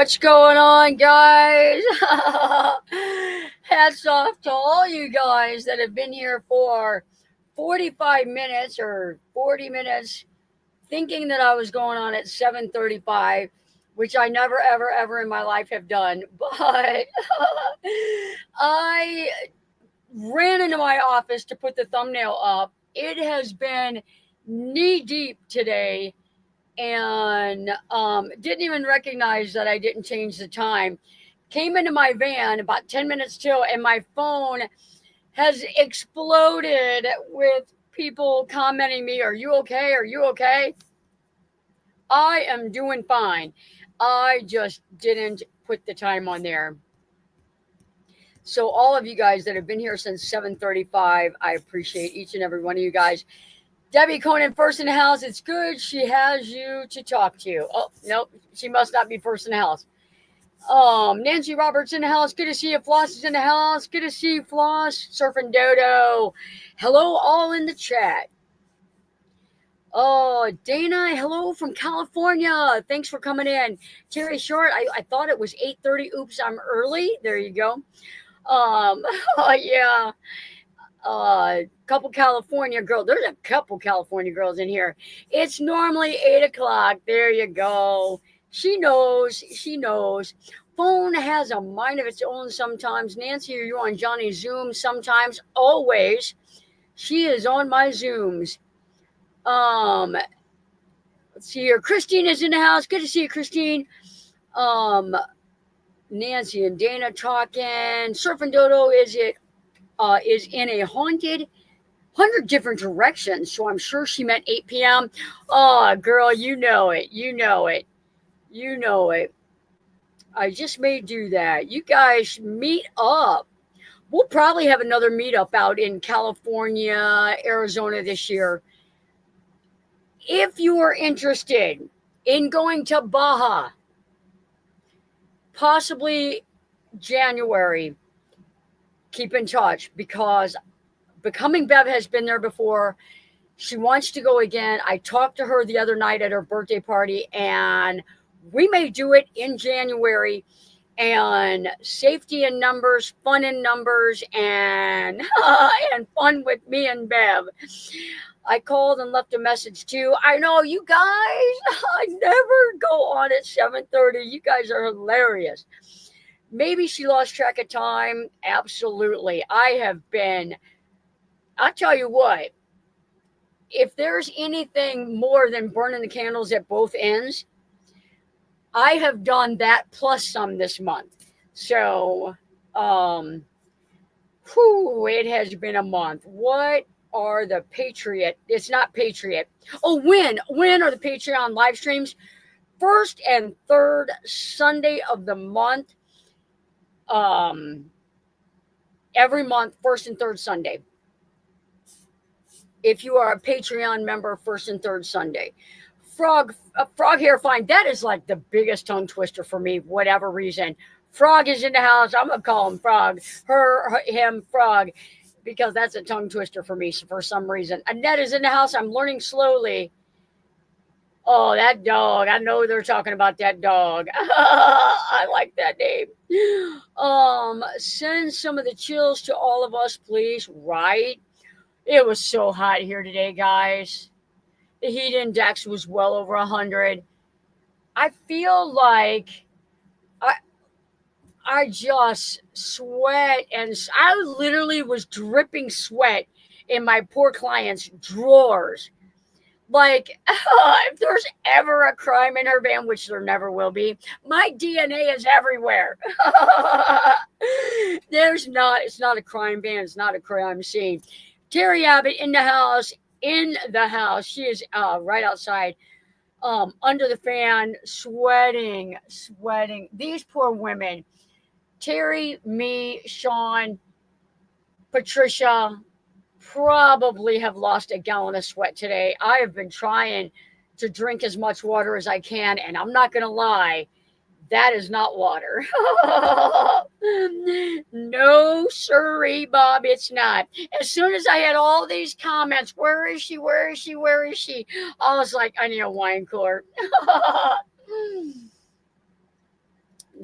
What's going on, guys? Hats off to all you guys that have been here for 45 minutes or 40 minutes thinking that I was going on at 7:35, which I never ever in my life have done. But I ran into my office to put the thumbnail up. It has been knee deep today and didn't even recognize that I didn't change the time. Came into my van about 10 minutes till, and my phone has exploded with people commenting me, "Are you okay? Are you okay?" I am doing fine. I just didn't put the time on there. So all of you guys that have been here since 7:35, I appreciate each and every one of you guys. Debbie Conan, first in the house. It's good she has you to talk to. Oh, nope. She must not be first in the house. Nancy Roberts in the house. Good to see you. Floss is in the house. Good to see you, Floss. Surfing Dodo. Hello, all in the chat. Oh, Dana, hello from California. Thanks for coming in. Terry Short, I thought it was 8:30. Oops, I'm early. There you go. Yeah. Couple California girls. There's a couple California girls in here. It's normally 8 o'clock. There you go. She knows. She knows. Phone has a mind of its own sometimes. Nancy, are you on Johnny's Zoom? Sometimes. Always. She is on my Zooms. Let's see here. Christine is in the house. Good to see you, Christine. Nancy and Dana talking. Surfing Dodo is in a haunted 100 different directions. So I'm sure she meant 8 p.m. Oh, girl, you know it. You know it. You know it. I just may do that. You guys meet up. We'll probably have another meetup out in California, Arizona this year. If you are interested in going to Baja, possibly January, keep in touch because Becoming Bev has been there before. She wants to go again. I talked to her the other night at her birthday party, and we may do it in January. And safety in numbers, fun in numbers, and and fun with me and Bev. I called and left a message too. I know you guys. I never go on at 7:30. You guys are hilarious. Maybe she lost track of time. Absolutely. I'll tell you what, if there's anything more than burning the candles at both ends, I have done that plus some this month. So, it has been a month. What are the Patriot? It's not Patriot. Oh, when are the Patreon live streams? First and third Sunday of the month. Every month, first and third Sunday. If you are a Patreon member, first and third Sunday. Frog hair fine. That is like the biggest tongue twister for me, whatever reason. Frog is in the house. I'm gonna call him Frog. Him, Frog, because that's a tongue twister for me for some reason. Annette is in the house. I'm learning slowly. Oh, that dog. I know they're talking about that dog. I like that name. Send some of the chills to all of us, please. Right? It was so hot here today, guys. The heat index was well over 100. I feel like I just sweat, and I literally was dripping sweat in my poor client's drawers. Like, if there's ever a crime in her van, which there never will be, my DNA is everywhere. It's not a crime van. It's not a crime scene. Terry Abbott in the house. She is right outside, under the fan, sweating. These poor women. Terry, me, Sean, Patricia, probably have lost a gallon of sweat today. I have been trying to drink as much water as I can, and I'm not going to lie, that is not water. No, sirree, Bob, it's not. As soon as I had all these comments, where is she? Where is she? Where is she? I was like, I need a wine cooler.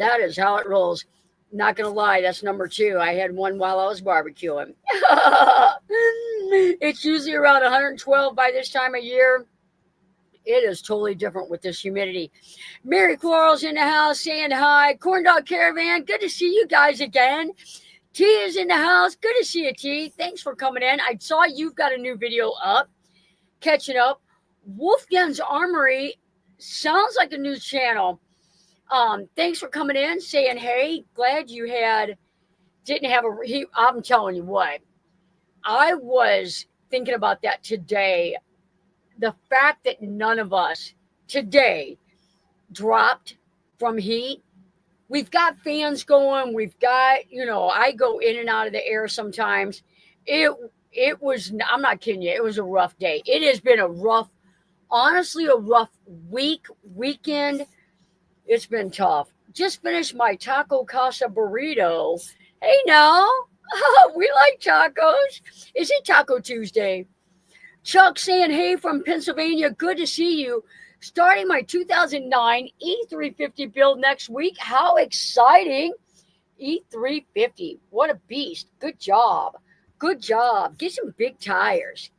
That is how it rolls. Not gonna lie, that's number two. I had one while I was barbecuing. It's usually around 112 by this time of year. It is totally different with this humidity. Mary Quarles in the house saying hi. Corn Dog Caravan, good to see you guys again. T is in the house. Good to see you, T. Thanks for coming in. I saw you've got a new video up. Catching up. Wolfgang's Armory sounds like a new channel. Thanks for coming in, saying hey. Glad you didn't have I'm telling you what. I was thinking about that today. The fact that none of us today dropped from heat. We've got fans going. We've got, I go in and out of the air sometimes. It was, I'm not kidding you. It was a rough day. It has been honestly, a rough weekend. It's been tough. Just finished my Taco Casa burrito. Hey, now, we like tacos. Is it Taco Tuesday? Chuck saying, hey, from Pennsylvania. Good to see you. Starting my 2009 E350 build next week. How exciting. E350. What a beast. Good job. Good job. Get some big tires.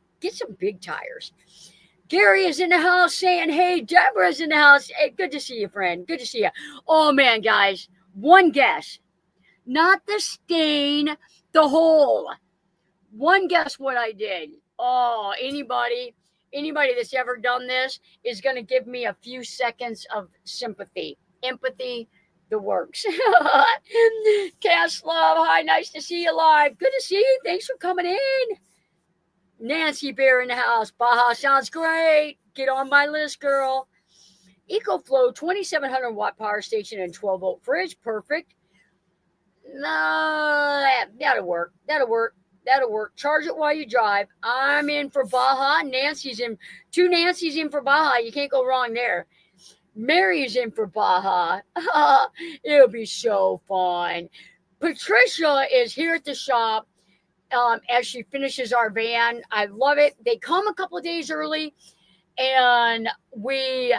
Gary is in the house saying, hey, Deborah's in the house. Hey, good to see you, friend. Good to see you. Oh, man, guys. One guess. Not the stain, the hole. One guess what I did. Oh, anybody that's ever done this is going to give me a few seconds of sympathy. Empathy, the works. Cass Love, hi, nice to see you live. Good to see you. Thanks for coming in. Nancy Bear in the house. Baja sounds great. Get on my list, girl. EcoFlow 2700 watt power station and 12 volt fridge. Perfect. No, that'll work. Charge it while you drive. I'm in for Baja. Two Nancy's in for Baja. You can't go wrong there. Mary's in for Baja. It'll be so fun. Patricia is here at the shop as she finishes our van. I love it. They come a couple of days early and we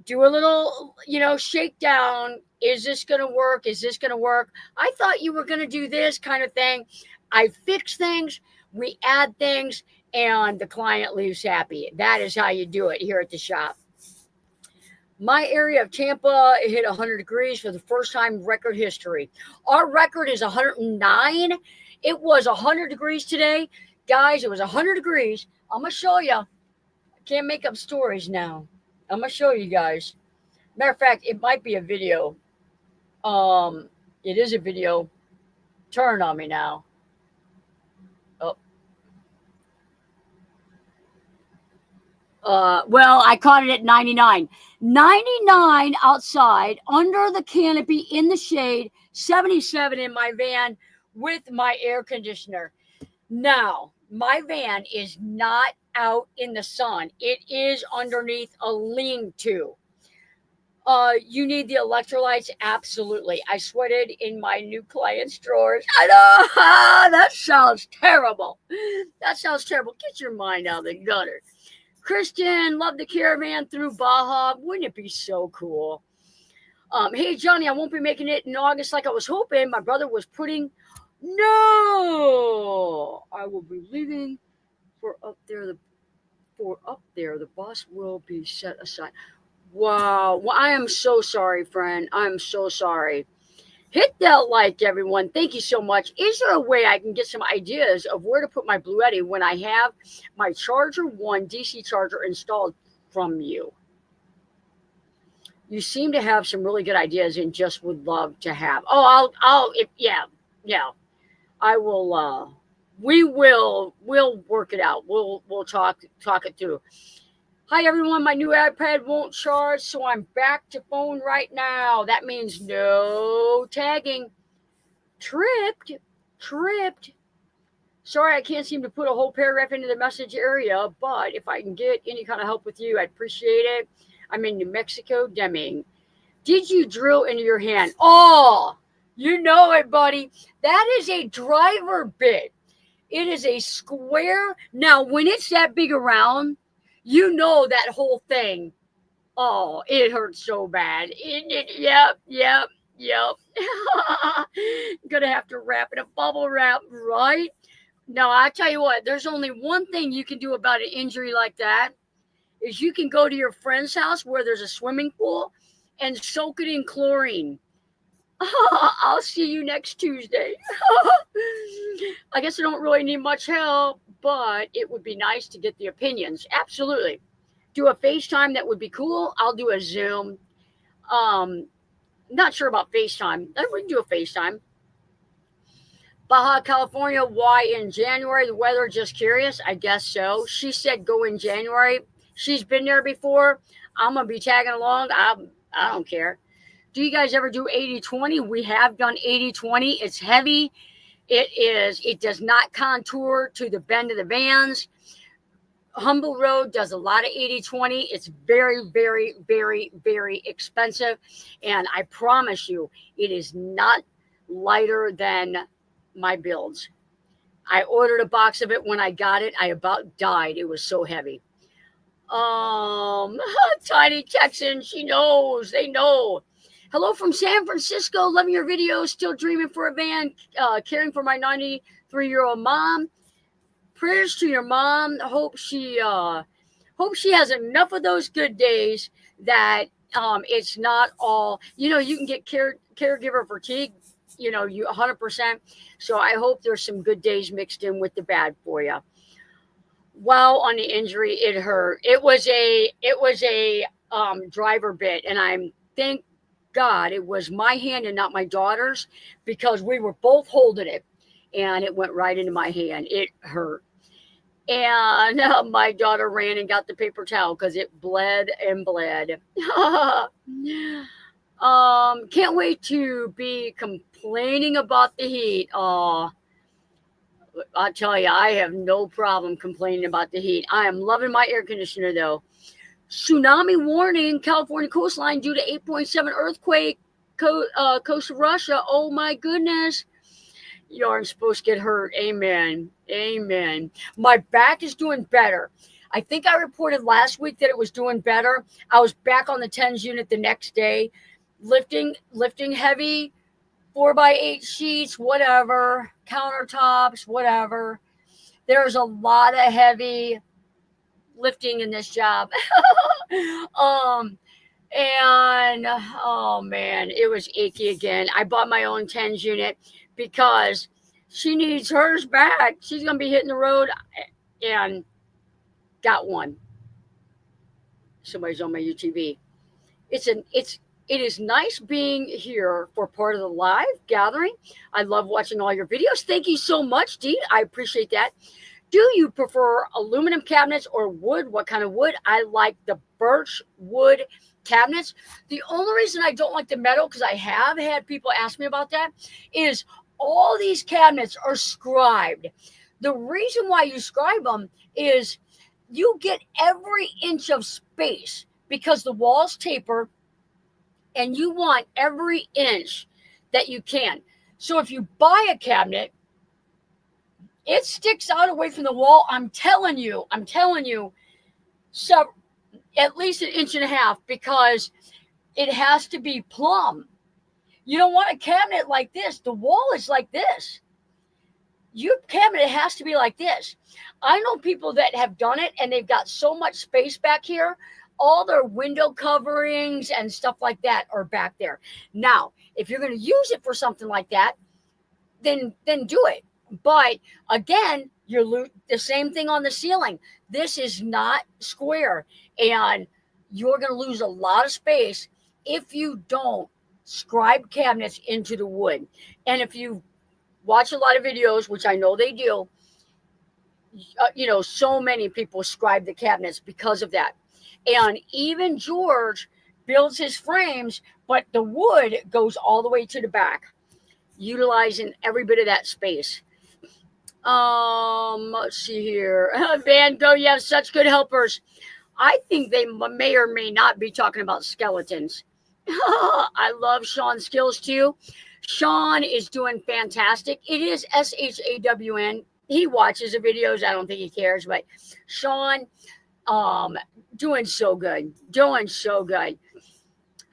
do a little, shakedown. Is this going to work? I thought you were going to do this kind of thing. I fix things, we add things, and the client leaves happy. That is how you do it here at the shop. My area of Tampa hit 100 degrees for the first time in record history. Our record is 109. It was 100 degrees today. Guys, it was 100 degrees. I'm going to show you. I can't make up stories now. I'm going to show you guys. Matter of fact, it might be a video. It is a video. Turn on me now. Well, I caught it at 99. 99 outside, under the canopy, in the shade, 77 in my van with my air conditioner. Now, my van is not out in the sun. It is underneath a lean-to. You need the electrolytes? Absolutely. I sweated in my new client's drawers. I know! That sounds terrible. Get your mind out of the gutter. Christian, love the caravan through Baja. Wouldn't it be so cool? Hey, Johnny, I won't be making it in August like I was hoping. My brother was No! I will be leaving for up there. The bus will be set aside. Wow. Well, I am so sorry, friend. I'm so sorry. Hit that like, everyone. Thank you so much. Is there a way I can get some ideas of where to put my Bluetti when I have my Charger 1 DC charger installed from you? You seem to have some really good ideas and just would love to have. Oh, yeah. I will, we'll work it out. We'll talk it through. Hi, everyone. My new iPad won't charge, so I'm back to phone right now. That means no tagging. Tripped. Sorry, I can't seem to put a whole paragraph into the message area, but if I can get any kind of help with you, I'd appreciate it. I'm in New Mexico, Deming. Did you drill into your hand? Oh, you know it, buddy. That is a driver bit. It is a square. Now, when it's that big around, you know that whole thing. Oh, it hurts so bad. Yep. Yep. Gonna have to wrap it in a bubble wrap, right? No, I tell you what, there's only one thing you can do about an injury like that is you can go to your friend's house where there's a swimming pool and soak it in chlorine. I'll see you next Tuesday. I guess I don't really need much help, but it would be nice to get the opinions. Absolutely. Do a FaceTime, that would be cool. I'll do a Zoom. Not sure about FaceTime. We can do a FaceTime. Baja California, why in January? The weather, just curious. I guess so. She said go in January. She's been there before. I'm going to be tagging along. I don't care. Do you guys ever do 80-20? We have done 80-20. It's heavy. It does not contour to the bend of the vans. Humble Road does a lot of 80-20. It's very, very, very, very expensive. And I promise you, it is not lighter than my builds. I ordered a box of it. When I got it, I about died. It was so heavy. Tiny Texan, she knows. They know. Hello from San Francisco. Loving your videos. Still dreaming for a van. Caring for my 93-year-old mom. Prayers to your mom. Hope she has enough of those good days that it's not all, you can get caregiver fatigue, you 100%. So I hope there's some good days mixed in with the bad for you. Wow, on the injury, it hurt. It was a driver bit, and thank God it was my hand and not my daughter's, because we were both holding it, and it went right into my hand. It hurt. And my daughter ran and got the paper towel because it bled and bled. Can't wait to be complaining about the heat. I'll tell you, I have no problem complaining about the heat. I am loving my air conditioner, though. Tsunami warning, California coastline due to 8.7 earthquake, coast of Russia. Oh, my goodness. You aren't supposed to get hurt. Amen. Amen. My back is doing better. I think I reported last week that it was doing better. I was back on the 10s unit the next day, lifting heavy, 4x8 sheets, whatever, countertops, whatever. There's a lot of heavy lifting in this job. And oh man, it was achy again. I bought my own 10s unit because she needs hers back. She's going to be hitting the road, and got one. Somebody's on my UTV. It is nice being here for part of the live gathering. I love watching all your videos. Thank you so much, Dee. I appreciate that. Do you prefer aluminum cabinets or wood? What kind of wood? I like the birch wood cabinets. The only reason I don't like the metal, because I have had people ask me about that, is all these cabinets are scribed. The reason why you scribe them is you get every inch of space because the walls taper, and you want every inch that you can. So if you buy a cabinet, it sticks out away from the wall. I'm telling you, so at least 1.5 inches, because it has to be plumb. You don't want a cabinet like this. The wall is like this. Your cabinet has to be like this. I know people that have done it, and they've got so much space back here. All their window coverings and stuff like that are back there. Now, if you're going to use it for something like that, then do it. But again, you're the same thing on the ceiling. This is not square, and you're going to lose a lot of space if you don't scribe cabinets into the wood. And if you watch a lot of videos, which I know they do, so many people scribe the cabinets because of that. And even George builds his frames, but the wood goes all the way to the back, utilizing every bit of that space. Let's see here. Van Gogh, you have such good helpers. I think they may or may not be talking about skeletons. I love Sean's skills too. Sean is doing fantastic. It is SHAWN. He watches the videos. I don't think he cares, but Sean, doing so good.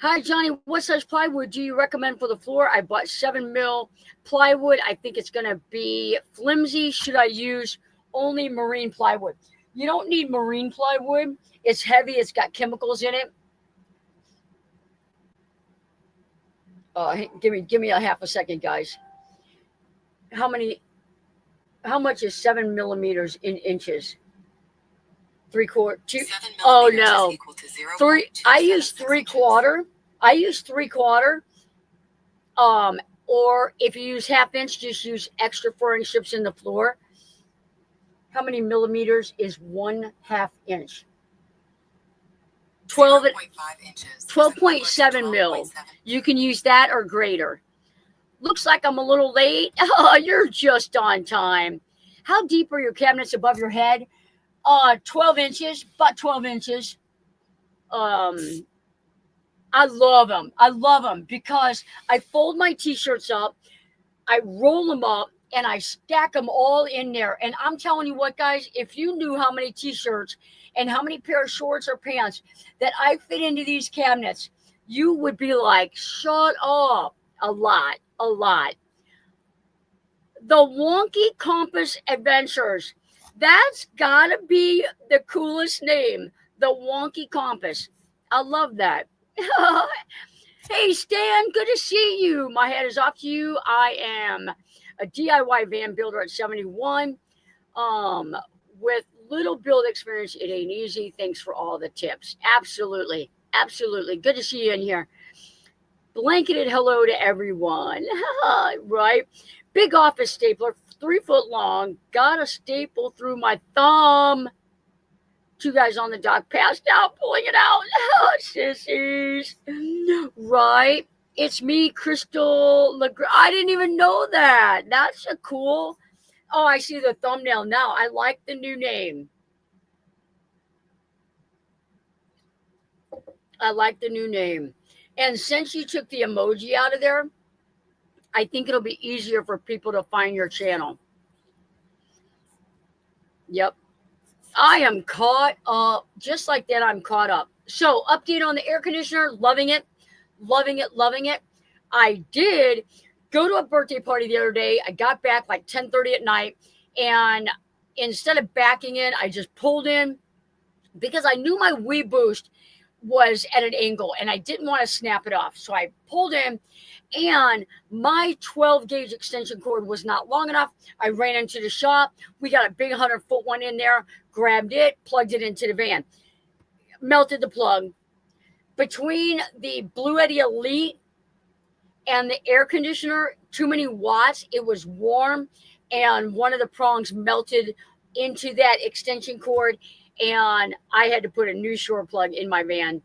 Hi, Johnny. What size plywood do you recommend for the floor? I bought 7 mil plywood. I think it's going to be flimsy. Should I use only marine plywood? You don't need marine plywood. It's heavy. It's got chemicals in it. Give me a half a second, guys. How many? How much is 7 millimeters in inches? 3/4. Two. Oh no. Three. I use 3/4. I use 3/4. Or if you use 1/2 inch, just use extra 4-inch strips in the floor. How many millimeters is 1/2 inch? 12.7 mil. You can use that or greater. Looks like I'm a little late. Oh, you're just on time. How deep are your cabinets above your head? 12 inches, about 12 inches. I love them. I love them because I fold my t-shirts up, I roll them up, and I stack them all in there. And I'm telling you what, guys, if you knew how many t-shirts and how many pair of shorts or pants that I fit into these cabinets, you would be like, shut up. A lot, a lot. The Wonky Compass Adventures. That's gotta be the coolest name. The Wonky Compass. I love that. Hey, Stan, good to see you. My hat is off to you. I am a DIY van builder at 71. With little build experience, it ain't easy. Thanks for all the tips. Absolutely. Absolutely. Good to see you in here. Blanketed hello to everyone. Right? Big office stapler, 3 foot long. Got a staple through my thumb. 2 guys on the dock passed out, pulling it out. Sissies. Right? It's me, Crystal LeGrand. I didn't even know that. That's a cool. Oh, I see the thumbnail now. I like the new name. I like the new name. And since you took the emoji out of there, I think it'll be easier for people to find your channel. Yep. I am caught up. Just like that, I'm caught up. So, update on the air conditioner. Loving it. Loving it. Loving it. I did go to a birthday party the other day. I got back like 10:30 at night. And instead of backing in, I just pulled in because I knew my Wii Boost was at an angle and I didn't want to snap it off. So I pulled in and my 12 gauge extension cord was not long enough. I ran into the shop. We got a big 100-foot one in there, grabbed it, plugged it into the van, melted the plug. Between the Blue Eddy Elite and the air conditioner, too many watts. It was warm and one of the prongs melted into that extension cord. And I had to put a new shore plug in my van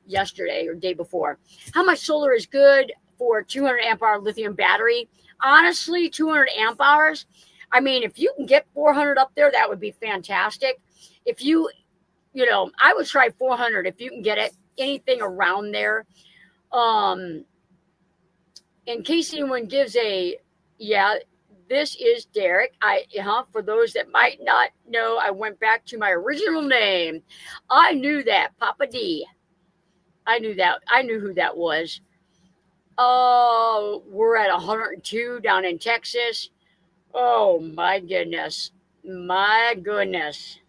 yesterday or day before. How much solar is good for 200 amp hour lithium battery? Honestly, 200 amp hours. I mean, if you can get 400 up there, that would be fantastic. If you know, I would try 400 if you can get it. Anything around there. In case anyone gives this is Derek. For those that might not know, I went back to my original name. I knew that, Papa D. I knew that. I knew who that was. Oh, we're at 102 down in Texas. Oh, my goodness. My goodness.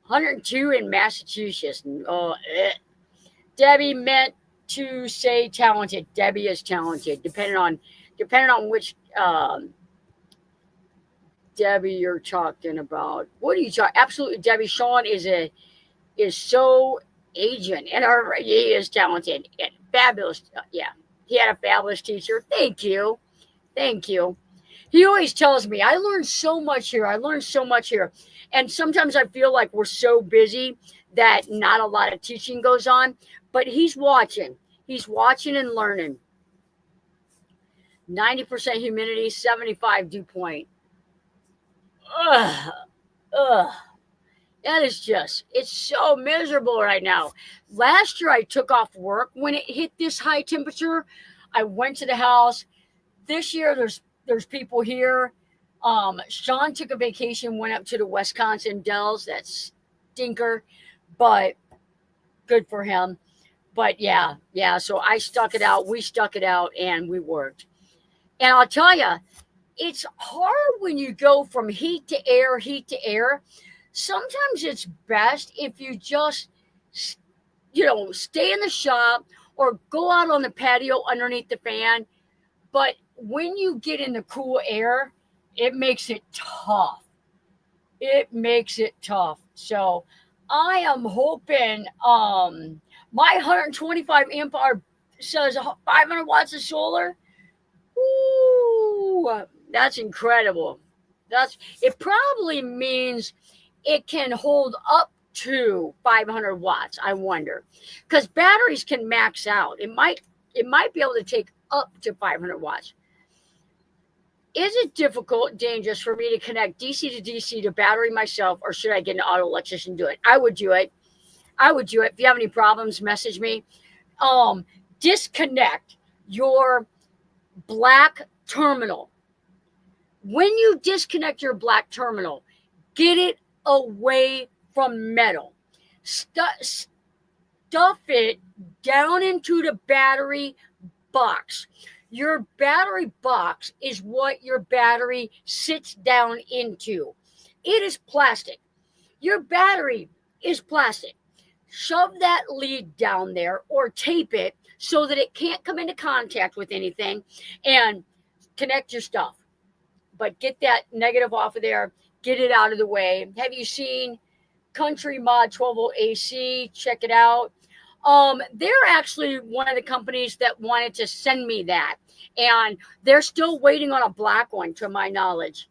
102 in Massachusetts. Oh, Debbie meant to say talented. Debbie is talented, depending on which Debbie you're talking about. What are you talking? Absolutely, Debbie. Sean is so agent, and he is talented and fabulous. Yeah, he had a fabulous teacher. Thank you. He always tells me, I learned so much here. And sometimes I feel like we're so busy that not a lot of teaching goes on. But he's watching. He's watching and learning. 90% humidity, 75 dew point. Ugh. That is it's so miserable right now. Last year I took off work when it hit this high temperature. I went to the house. This year there's people here. Sean took a vacation, went up to the Wisconsin Dells. That stinker, but good for him. But yeah. So I stuck it out. We stuck it out, and we worked. And I'll tell you, it's hard when you go from heat to air, heat to air. Sometimes it's best if you just, stay in the shop or go out on the patio underneath the fan. But when you get in the cool air, it makes it tough. It makes it tough. So I am hoping my 125 amp hour says 500 watts of solar. Ooh, that's incredible. It probably means it can hold up to 500 watts. I wonder, because batteries can max out. It might be able to take up to 500 watts. Is it difficult, dangerous for me to connect DC to DC to battery myself, or should I get an auto electrician to do it? I would do it. I would do it. If you have any problems, message me. Um, Disconnect your black terminal. When you disconnect your black terminal, get it away from metal. Stuff it down into the battery box. Your battery box is what your battery sits down into. It is plastic. Your battery is plastic. Shove that lead down there or tape it so that it can't come into contact with anything, and connect your stuff. But get that negative off of there. Get it out of the way. Have you seen Country Mod 12 AC? Check it out. They're actually one of the companies that wanted to send me that, and they're still waiting on a black one, to my knowledge.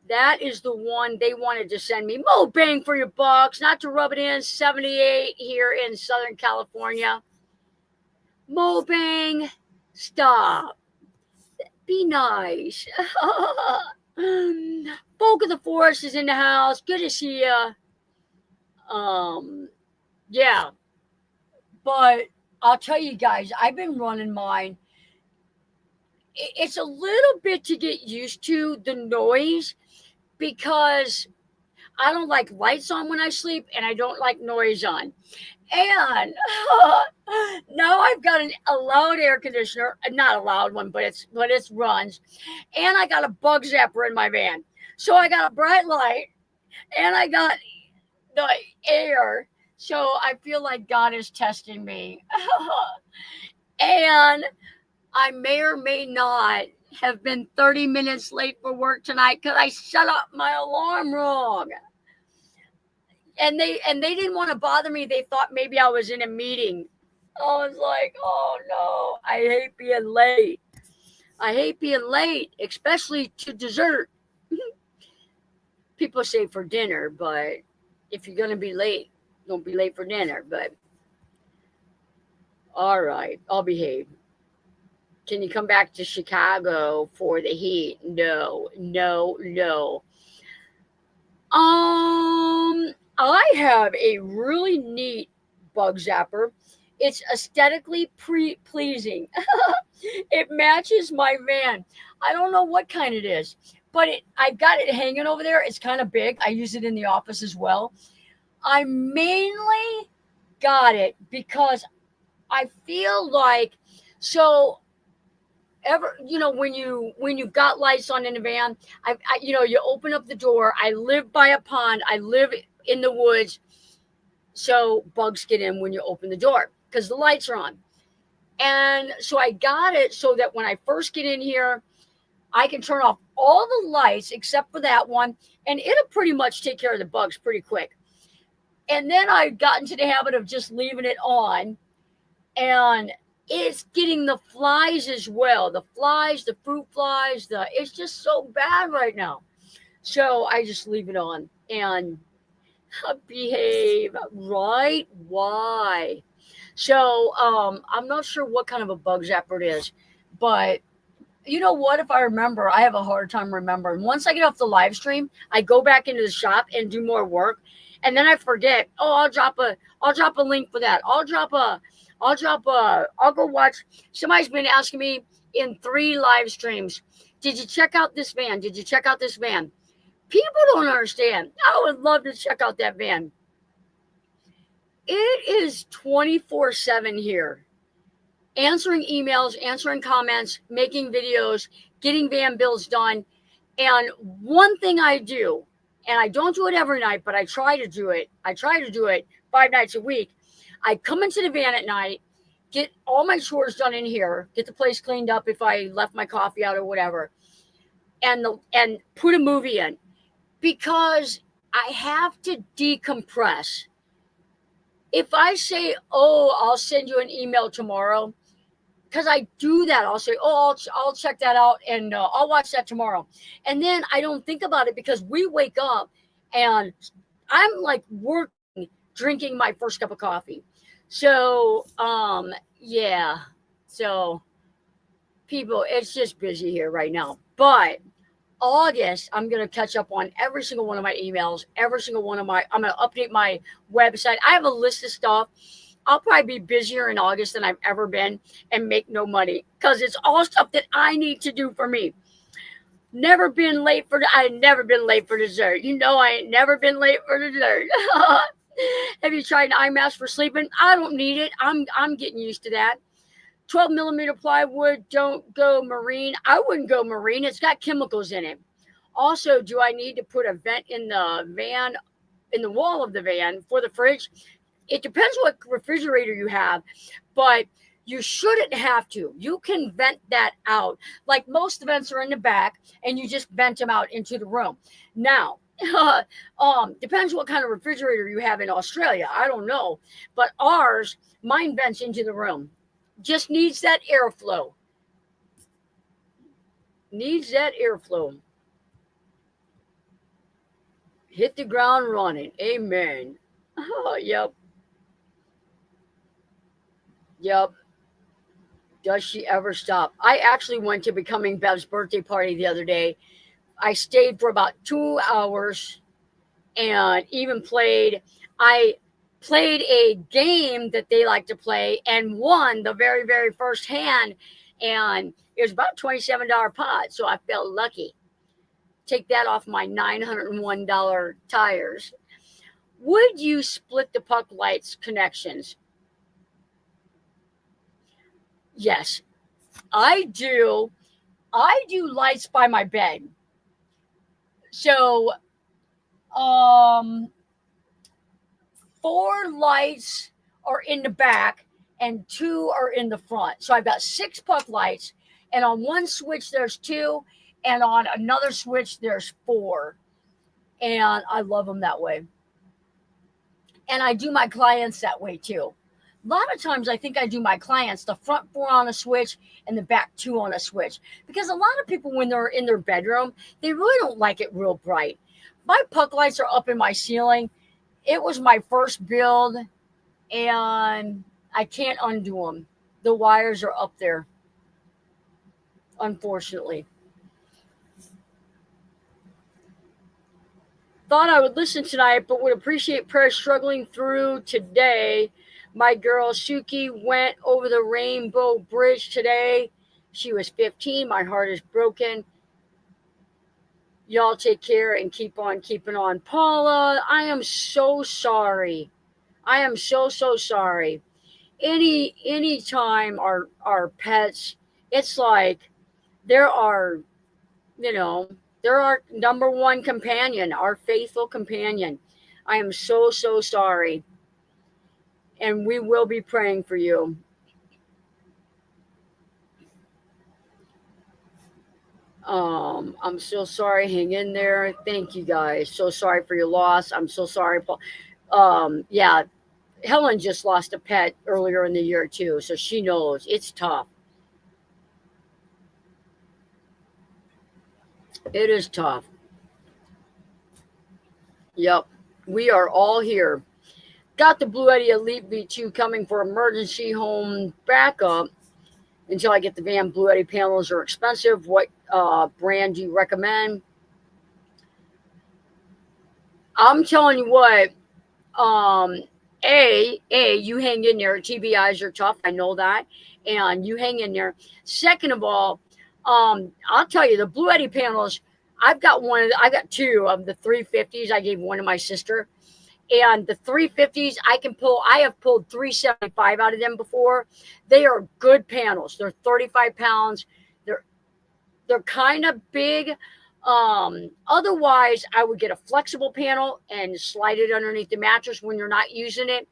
That is the one they wanted to send me. Mo bang for your bucks, not to rub it in. 78 here in Southern California. Mo bang, stop. Be nice. Folk of the Forest is in the house. Good to see you. Yeah. But I'll tell you guys, I've been running mine. It's a little bit to get used to the noise, because I don't like lights on when I sleep, and I don't like noise on. And now I've got a loud air conditioner, not a loud one, but it runs. And I got a bug zapper in my van. So I got a bright light, and I got the air. So I feel like God is testing me. And I may or may not have been 30 minutes late for work tonight because I set up my alarm wrong. And they didn't want to bother me. They thought maybe I was in a meeting. I was like, oh no, I hate being late. I hate being late, especially to dessert. People say for dinner, but if you're going to be late, don't be late for dinner. But all right, I'll behave. Can you come back to Chicago for the heat? No. I have a really neat bug zapper. It's aesthetically pleasing. It matches my van. I don't know what kind it is, but I've got it hanging over there. It's kind of big. I use it in the office as well. I mainly got it because I feel like, so when you've got lights on in the van, you open up the door. I live by a pond. I live in the woods, so bugs get in when you open the door because the lights are on. And so I got it so that when I first get in here, I can turn off all the lights except for that one, and it'll pretty much take care of the bugs pretty quick. And then I got into the habit of just leaving it on, and it's getting the flies as well. The flies, the fruit flies, it's just so bad right now. So I just leave it on and behave, right? Why? So I'm not sure what kind of a bug zapper it is, but you know what? If I remember, I have a hard time remembering. Once I get off the live stream, I go back into the shop and do more work, and then I forget. Oh, I'll drop a link for that. I'll go watch. Somebody's been asking me in 3 live streams, did you check out this van? Did you check out this van? People don't understand. I would love to check out that van. It is 24/7 here. Answering emails, answering comments, making videos, getting van bills done. And one thing I do, and I don't do it every night, but I try to do it. I try to do it 5 nights a week. I come into the van at night, get all my chores done in here, get the place cleaned up if I left my coffee out or whatever, and put a movie in because I have to decompress. If I say, "Oh, I'll send you an email tomorrow," because I do that. I'll say, "Oh, I'll check that out and I'll watch that tomorrow," and then I don't think about it because we wake up and I'm like working, drinking my first cup of coffee. So, yeah. So, people, it's just busy here right now. But August, I'm going to catch up on every single one of my emails, every single one of I'm going to update my website. I have a list of stuff. I'll probably be busier in August than I've ever been and make no money because it's all stuff that I need to do for me. I ain't never been late for dessert. You know, I ain't never been late for dessert. Have you tried an eye mask for sleeping? I don't need it. I'm getting used to that. 12 millimeter plywood, don't go marine. I wouldn't go marine. It's got chemicals in it. Also, do I need to put a vent in the van, in the wall of the van for the fridge? It depends what refrigerator you have, but you shouldn't have to. You can vent that out. Like most vents are in the back and you just vent them out into the room. Now, depends what kind of refrigerator you have in Australia. I don't know, but mine vents into the room. Just needs that airflow. Needs that airflow. Hit the ground running. Amen. Oh, yep. Yep. Does she ever stop? I actually went to Becoming Bev's birthday party the other day. I stayed for about 2 hours and even I played a game that they like to play and won the very, very first hand. And it was about $27 pot. So I felt lucky. Take that off my $901 tires. Would you split the puck lights connections? Yes, I do. I do lights by my bed. So, um, 4 lights are in the back and 2 are in the front. So I've got 6 puck lights, and on one switch there's 2, and on another switch there's 4. And I love them that way. And I do my clients that way too. A lot of times I think I do my clients the front 4 on a switch and the back 2 on a switch. Because a lot of people, when they're in their bedroom, they really don't like it real bright. My puck lights are up in my ceiling. It was my first build, and I can't undo them. The wires are up there, unfortunately. Thought I would listen tonight, but would appreciate prayer struggling through today. My girl Suki went over the Rainbow Bridge today. She was 15. My heart is broken. Y'all take care and keep on keeping on. Paula, I am so sorry. I am so, so sorry. Any time our pets, it's like they're our, they're our number one companion, our faithful companion. I am so, so sorry. And we will be praying for you. I'm so sorry. Hang in there. Thank you guys. So sorry for your loss. I'm so sorry, Paul. Yeah, Helen just lost a pet earlier in the year too, so she knows it's tough. It is tough. Yep. We are all here. Got the Blue Eddy Elite V2 coming for emergency home backup until I get the van. Blue Eddy panels are expensive. What brand do you recommend? I'm telling you what, um, you hang in there. TBIs are tough. I know that. And you hang in there. Second of all, I'll tell you, the Blue Eddy panels, I've got 2 of the 350s. I gave one to my sister. And the 350s, I have pulled 375 out of them before. They are good panels. They're 35 pounds. They're kind of big. Otherwise, I would get a flexible panel and slide it underneath the mattress when you're not using it.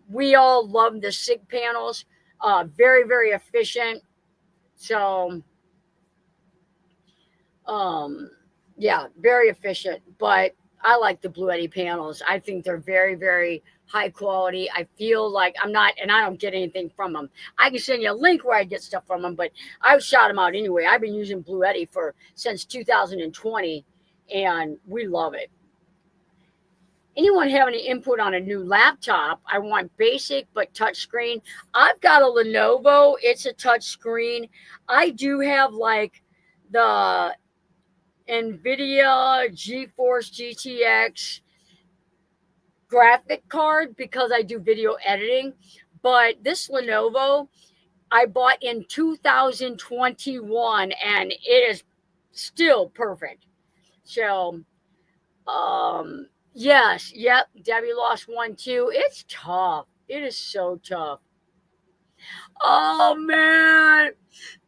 We all love the SIG panels. Very, very efficient. So, yeah, very efficient. But I like the Blue Eddy panels. I think they're very, very high quality. I feel like I'm not, and I don't get anything from them. I can send you a link where I get stuff from them, but I've shot them out anyway. I've been using Blue Eddy since 2020, and we love it. Anyone have any input on a new laptop? I want basic but touchscreen. I've got a Lenovo. It's a touchscreen. I do have like the NVIDIA GeForce GTX graphic card because I do video editing. But this Lenovo I bought in 2021 and it is still perfect. So, yes, yep, Debbie lost one too. It's tough. It is so tough. Oh man,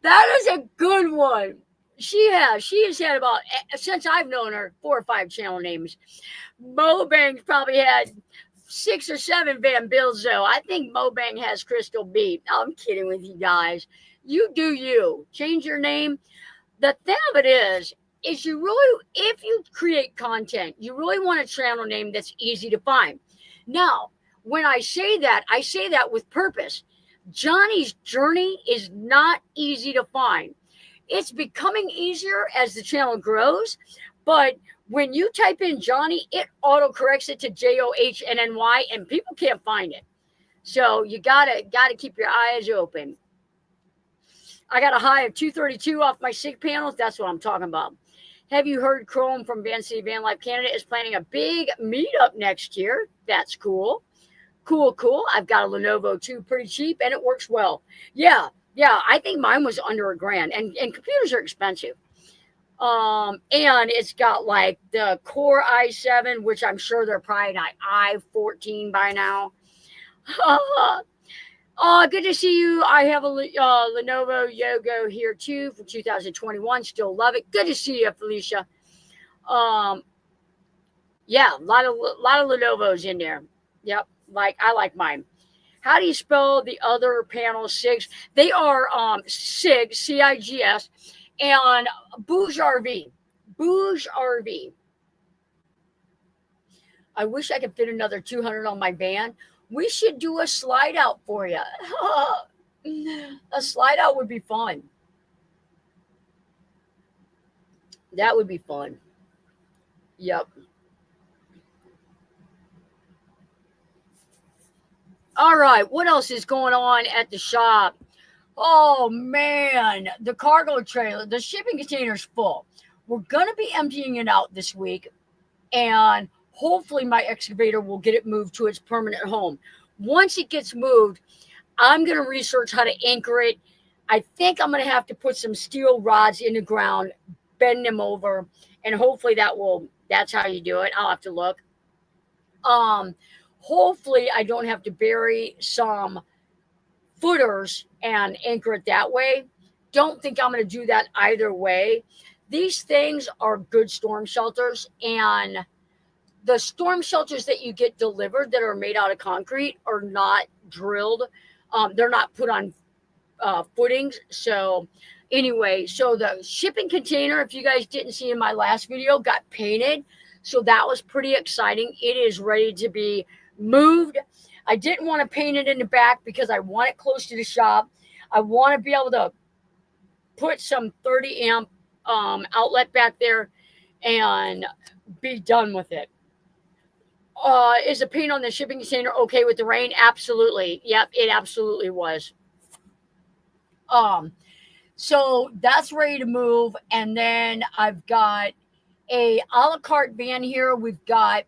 that is a good one. She has had about, since I've known her, 4 or 5 channel names. Mobang's probably had 6 or 7 Van Bilzo. I think Mobang has Crystal beat. I'm kidding with you guys. You do you. Change your name. The thing of it is you really, if you create content, you really want a channel name that's easy to find. Now, when I say that with purpose. Johnny's Journey is not easy to find. It's becoming easier as the channel grows, but when you type in Johnny, it autocorrects it to JOHNNY, and people can't find it. So you gotta keep your eyes open. I got a high of 232 off my SIG panels. That's what I'm talking about. Have you heard Chrome from Van City Van Life Canada is planning a big meetup next year? That's cool. Cool. I've got a Lenovo too, pretty cheap, and it works well. Yeah. I think mine was under $1,000, and computers are expensive. And it's got like the Core i7, which I'm sure they're probably not i14 by now. Oh, good to see you. I have a Lenovo Yogo here too from 2021. Still love it. Good to see you, Felicia. Yeah, a lot of Lenovo's in there. Yep. I like mine. How do you spell the other panel SIGs? They are SIG, CIGS, and Bouge RV. Bouge RV. I wish I could fit another 200 on my van. We should do a slide out for you. A slide out would be fun. That would be fun. Yep. All right, what else is going on at the shop? Oh man, the cargo trailer, the shipping container's full. We're going to be emptying it out this week, and hopefully my excavator will get it moved to its permanent home. Once it gets moved, I'm going to research how to anchor it. I think I'm going to have to put some steel rods in the ground, bend them over, and hopefully that's how you do it. I'll have to look. Hopefully I don't have to bury some footers and anchor it that way. Don't think I'm going to do that either way. These things are good storm shelters, and the storm shelters that you get delivered that are made out of concrete are not drilled. They're not put on footings. So anyway, so the shipping container, if you guys didn't see in my last video, got painted. So that was pretty exciting. It is ready to be moved. I didn't want to paint it in the back because I want it close to the shop. I want to be able to put some 30 amp outlet back there and be done with it. Is the paint on the shipping container okay with the rain? Absolutely. Yep, it absolutely was. So that's ready to move. And then I've got a a la carte van here. We've got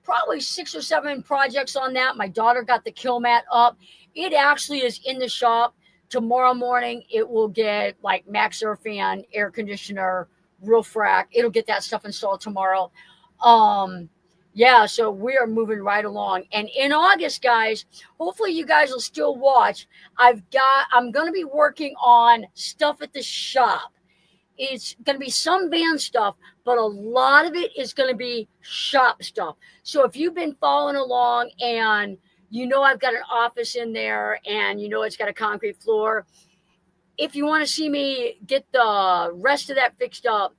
probably 6 or 7 projects on that. My daughter got the kill mat up. It actually is in the shop. Tomorrow morning, it will get like max air fan, air conditioner, roof rack. It'll get that stuff installed tomorrow. Yeah, so we are moving right along. And in August, guys, hopefully you guys will still watch. I'm going to be working on stuff at the shop. It's going to be some van stuff, but a lot of it is going to be shop stuff. So if you've been following along and you know I've got an office in there and you know it's got a concrete floor, if you want to see me get the rest of that fixed up,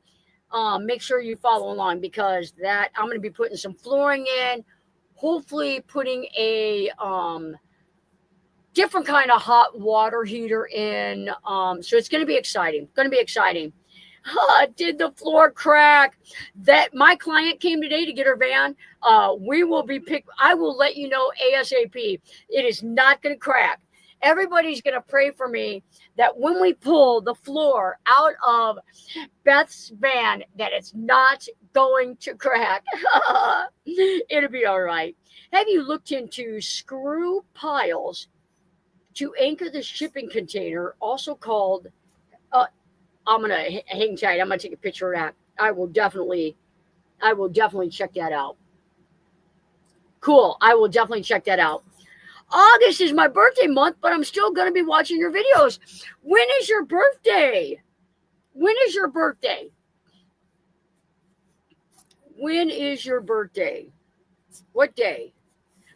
make sure you follow along because that I'm going to be putting some flooring in, hopefully putting a different kind of hot water heater in. So it's going to be exciting. Going to be exciting. Did the floor crack? That my client came today to get her van. We will be picked. I will let you know ASAP. It is not going to crack. Everybody's going to pray for me that when we pull the floor out of Beth's van, that it's not going to crack. It'll be all right. Have you looked into screw piles to anchor the shipping container, also called? Uh, I'm gonna hang tight. I'm gonna take a picture of that. I will definitely check that out. Cool. I will definitely check that out. August is my birthday month, but I'm still gonna be watching your videos. When is your birthday? When is your birthday? When is your birthday? What day?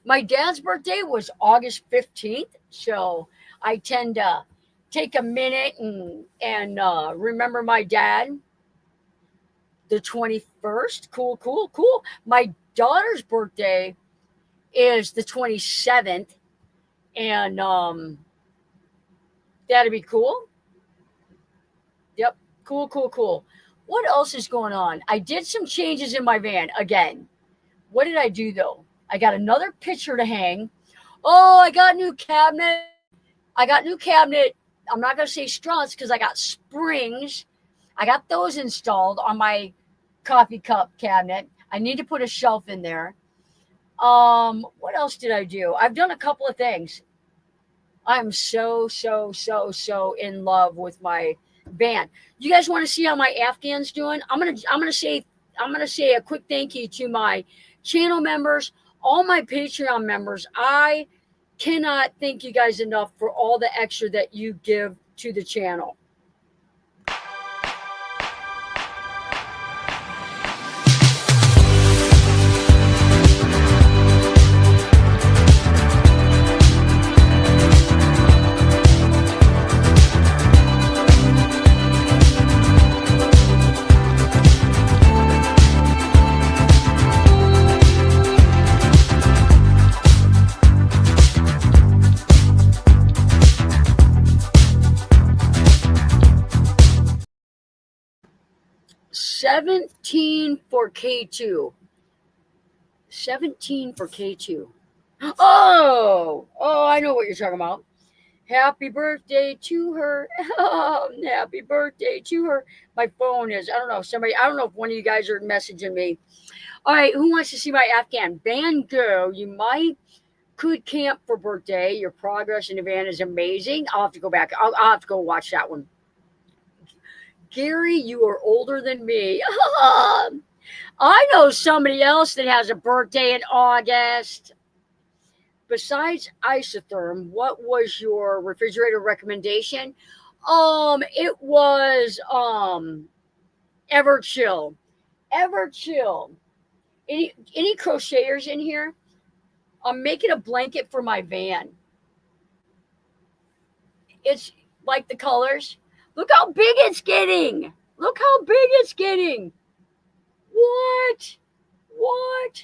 My dad's birthday was August 15th, so I tend to take a minute and remember my dad. The 21st. Cool, cool, cool. My daughter's birthday is the 27th, and that'd be cool. Yep, cool, cool, cool. What else is going on? I did some changes in my van again. What did I do though? I got another picture to hang. Oh, I got new cabinet. I got new cabinet. I'm not gonna say struts because I got springs. I got those installed on my coffee cup cabinet. I need to put a shelf in there. What else did I do? I've done a couple of things. I'm so in love with my van. You guys want to see how my Afghan's doing? I'm gonna say a quick thank you to my channel members, all my Patreon members. I cannot thank you guys enough for all the extra that you give to the channel. 17 for K2. 17 for K2. Oh, I know what you're talking about. Happy birthday to her. Happy birthday to her. My phone is, I don't know if one of you guys are messaging me. All right, who wants to see my Afghan? Van Gogh, you might could camp for birthday. Your progress in the van is amazing. I'll have to go back. I'll have to go watch that one. Gary, you are older than me. I know somebody else that has a birthday in August. Besides isotherm, what was your refrigerator recommendation? It was Everchill. Everchill. Any crocheters in here? I'm making a blanket for my van. It's like the colors. Look how big it's getting. Look how big it's getting. What? What?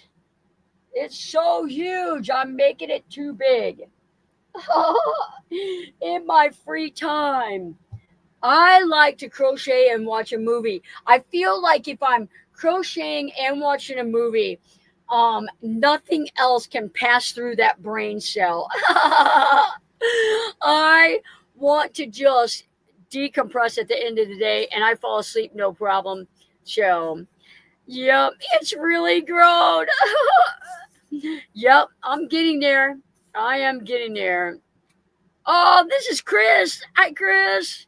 It's so huge. I'm making it too big. In my free time, I like to crochet and watch a movie. I feel like if I'm crocheting and watching a movie, nothing else can pass through that brain cell. I want to just decompress at the end of the day, and I fall asleep no problem. So, yep, it's really grown. Yep, I'm getting there. I am getting there. Oh, this is Chris. Hi, Chris.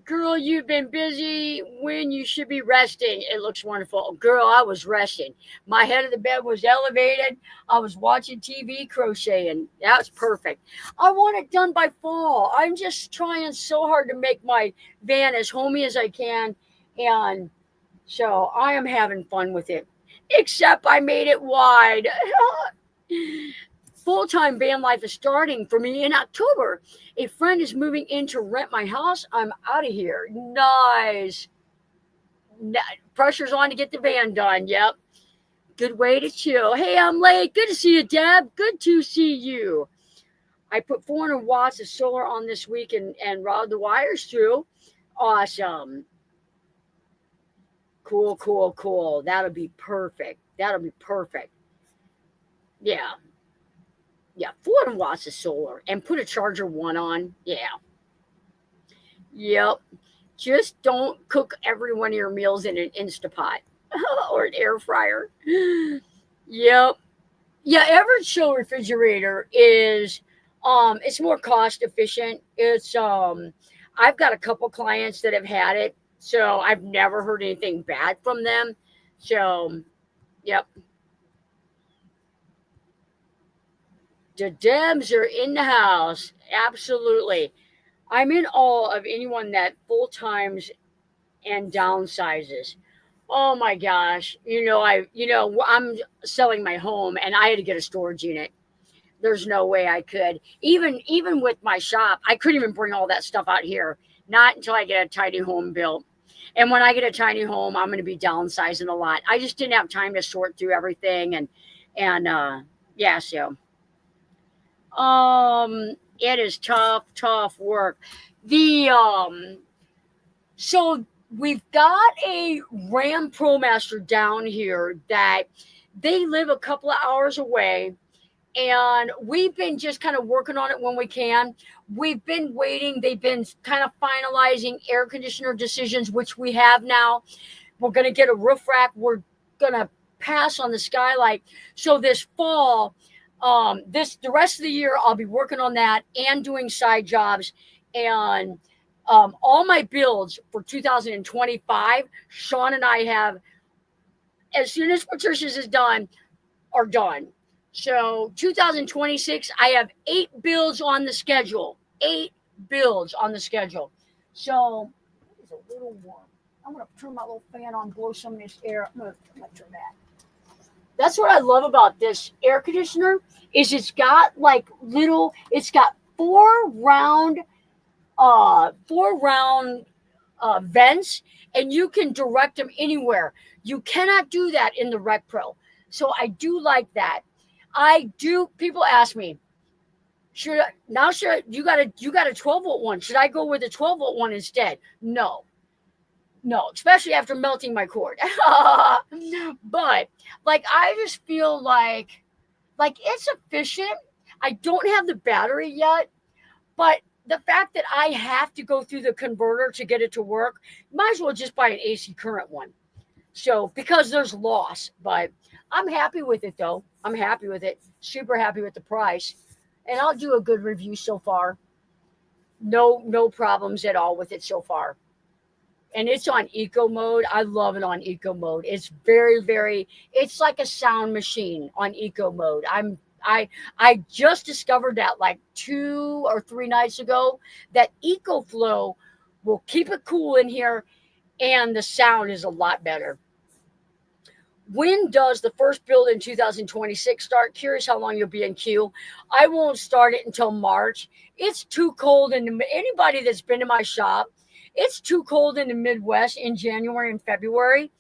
Girl, you've been busy when you should be resting. It looks wonderful. Girl, I was resting. My head of the bed was elevated. I was watching TV crocheting. That's perfect. I want it done by fall. I'm just trying so hard to make my van as homey as I can. And so I am having fun with it. Except I made it wide. Full-time van life is starting for me in October. A friend is moving in to rent my house. I'm out of here. Nice. Pressure's on to get the van done. Yep. Good way to chill. Hey, I'm late. Good to see you, Deb. Good to see you. I put 400 watts of solar on this week and routed the wires through. Awesome. Cool, cool, cool. That'll be perfect. That'll be perfect. Yeah. Yeah, 400 watts of solar and put a charger one on. Yeah. Yep. Just don't cook every one of your meals in an Instapot or an air fryer. Yep. Yeah, average chill refrigerator is it's more cost efficient. It's I've got a couple clients that have had it, so I've never heard anything bad from them. So, yep. The Debs are in the house. Absolutely. I'm in awe of anyone that full times and downsizes. Oh my gosh. I'm selling my home and I had to get a storage unit. There's no way I could. Even with my shop, I couldn't even bring all that stuff out here. Not until I get a tiny home built. And when I get a tiny home, I'm going to be downsizing a lot. I just didn't have time to sort through everything and yeah, so it is tough work. The So we've got a Ram ProMaster down here that they live a couple of hours away, and we've been just kind of working on it when we can. We've been waiting. They've been kind of finalizing air conditioner decisions, which we have now. We're going to get a roof rack. We're going to pass on the skylight. So this fall, the rest of the year, I'll be working on that and doing side jobs. And all my builds for 2025, Sean and I have, as soon as Patricia's is done, are done. So 2026, I have 8 builds on the schedule. 8 builds on the schedule. So it is a little warm. I'm going to turn my little fan on, blow some of this air. I'm going to turn that. That's what I love about this air conditioner is it's got four round vents, and you can direct them anywhere. You cannot do that in the Rec Pro. So I do like that. People ask me, you got a 12-volt one. Should I go with a 12-volt one instead? No, especially after melting my cord. But I just feel like it's efficient. I don't have the battery yet, but the fact that I have to go through the converter to get it to work, might as well just buy an AC current one. So, because there's loss, but I'm happy with it though. I'm happy with it. Super happy with the price. And I'll do a good review so far. No problems at all with it so far. And it's on eco mode. I love it on eco mode. It's it's like a sound machine on eco mode. I just discovered that 2 or 3 nights ago that EcoFlow will keep it cool in here and the sound is a lot better. When does the first build in 2026 start? Curious how long you'll be in queue. I won't start it until March. It's too cold, and anybody that's been to my shop, it's too cold in the Midwest in January and February.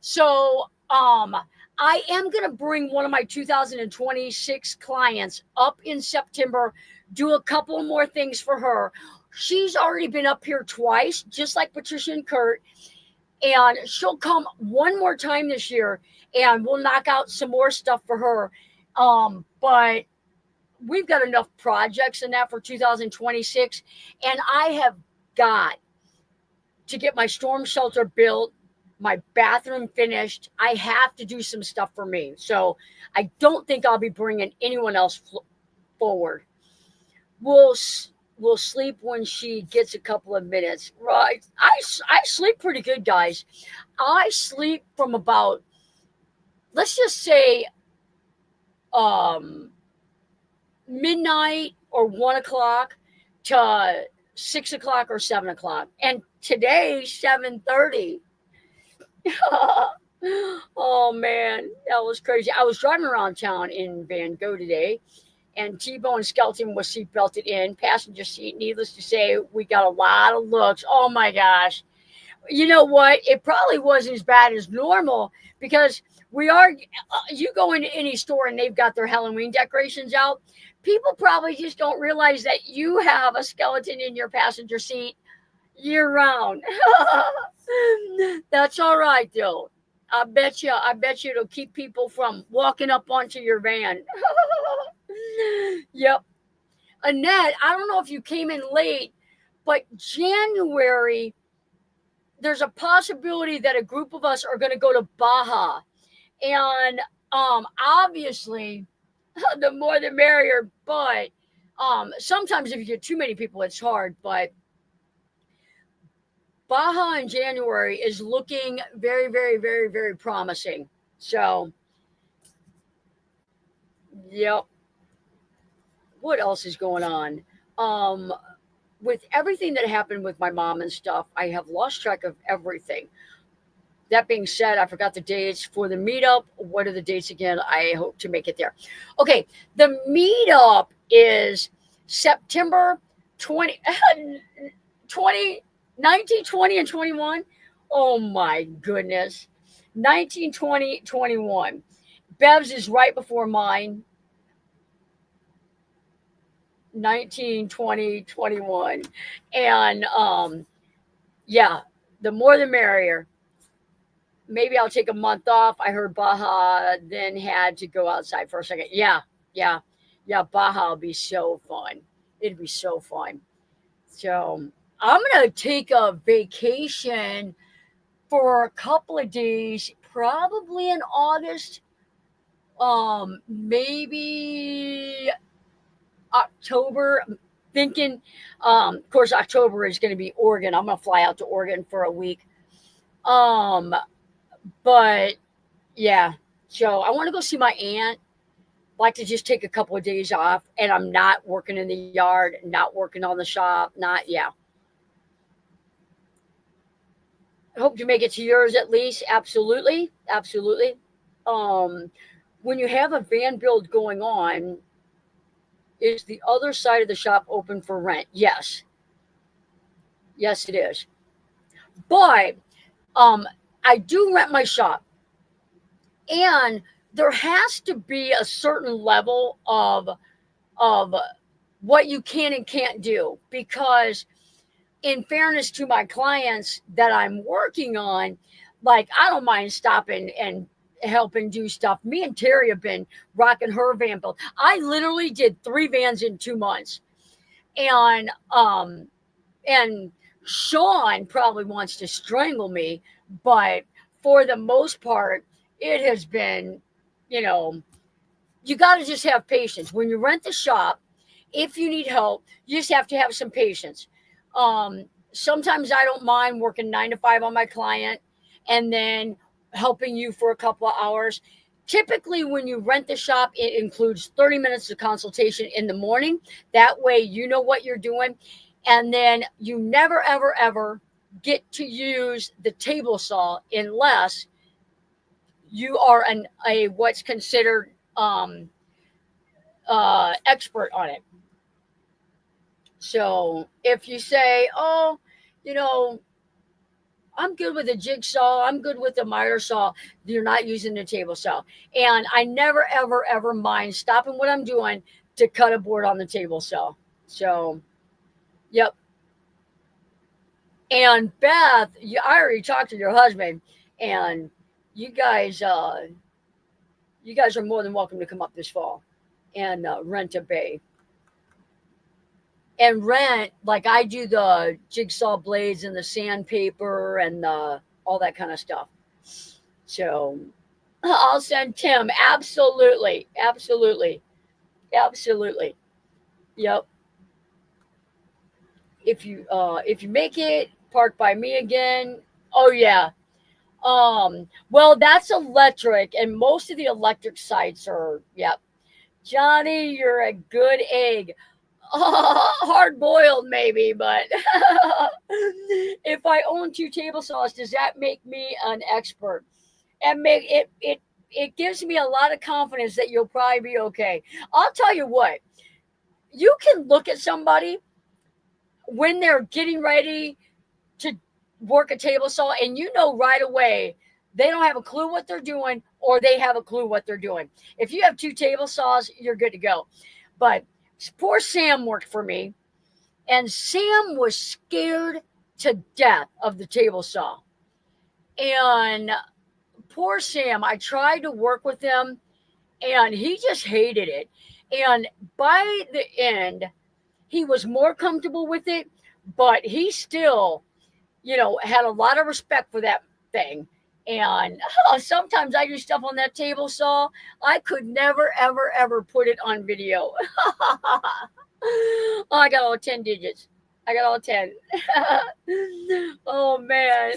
So I am going to bring one of my 2026 clients up in September, do a couple more things for her. She's already been up here twice, just like Patricia and Kurt, and she'll come one more time this year, and we'll knock out some more stuff for her. But we've got enough projects in that for 2026, and I have got to get my storm shelter built, my bathroom finished. I have to do some stuff for me. So I don't think I'll be bringing anyone else forward. Will will sleep when she gets a couple of minutes. Right? I sleep pretty good, guys. I sleep from about, let's just say, um, midnight or 1 o'clock to 6 o'clock or 7 o'clock. And today, 7:30. Oh man, that was crazy. I was driving around town in Van Gogh today, and T-Bone Skeleton was seatbelted in, passenger seat. Needless to say, we got a lot of looks. Oh my gosh. You know what? It probably wasn't as bad as normal because you go into any store and they've got their Halloween decorations out. People probably just don't realize that you have a skeleton in your passenger seat year round. That's all right though. I bet you it'll keep people from walking up onto your van. Yep. Annette, I don't know if you came in late, but January, there's a possibility that a group of us are going to go to Baja. And obviously, the more the merrier, but sometimes if you get too many people, it's hard. But Baja in January is looking very, very, very, very promising. So, yep. What else is going on? Um, with everything that happened with my mom and stuff, I have lost track of everything. That being said, I forgot the dates for the meetup. What are the dates again? I hope to make it there. Okay, the meetup is September 20, 20, 19, 20, and 21. Oh my goodness. 19, 20, 21. Bev's is right before mine. 19, 20, 21. And yeah, the more the merrier. Maybe I'll take a month off. I heard Baja then had to go outside for a second. Yeah, yeah, yeah. Baja will be so fun. It'd be so fun. So I'm gonna take a vacation for a couple of days, probably in August. Maybe October. I'm thinking, of course, October is going to be Oregon. I'm gonna fly out to Oregon for a week. Um, but yeah. So I want to go see my aunt. Like to just take a couple of days off and I'm not working in the yard, not working on the shop, not yeah. I hope to make it to yours at least. Absolutely. Absolutely. Um when you have a van build going on, is the other side of the shop open for rent? Yes. Yes it is. But um I do rent my shop, and there has to be a certain level of what you can and can't do, because in fairness to my clients that I'm working on, like I don't mind stopping and helping do stuff. Me and Terry have been rocking her van build. I literally did 3 vans in 2 months. And Sean probably wants to strangle me, but for the most part, it has been, you know, you got to just have patience. When you rent the shop, if you need help, you just have to have some patience. Sometimes I don't mind working 9 to 5 on my client and then helping you for a couple of hours. Typically, when you rent the shop, it includes 30 minutes of consultation in the morning. That way, you know what you're doing. And then you never, ever, ever get to use the table saw unless you are a what's considered expert on it. So if you say, oh, you know, I'm good with a jigsaw, I'm good with a miter saw, you're not using the table saw. And I never, ever, ever mind stopping what I'm doing to cut a board on the table saw. So, yep. And Beth, I already talked to your husband, and you guys, uh, you guys are more than welcome to come up this fall and rent a bay. And rent, like I do the jigsaw blades and the sandpaper and the all that kind of stuff. So I'll send Tim. Absolutely. Absolutely. Absolutely. Yep. if you make it, park by me again. Oh yeah. Well, that's electric, and most of the electric sites are, yep. Johnny, you're a good egg. Hard boiled, maybe, but if I own two table saws, does that make me an expert? And make it gives me a lot of confidence that you'll probably be okay. I'll tell you what, you can look at somebody when they're getting ready to work a table saw, and you know right away they don't have a clue what they're doing or they have a clue what they're doing. If you have two table saws, you're good to go. But poor Sam worked for me, and Sam was scared to death of the table saw. And poor Sam, I tried to work with him, and he just hated it. And by the end, he was more comfortable with it, but he still, had a lot of respect for that thing. And sometimes I do stuff on that table saw. I could never, ever, ever put it on video. Oh, I got all 10 digits. I got all 10. Oh, man.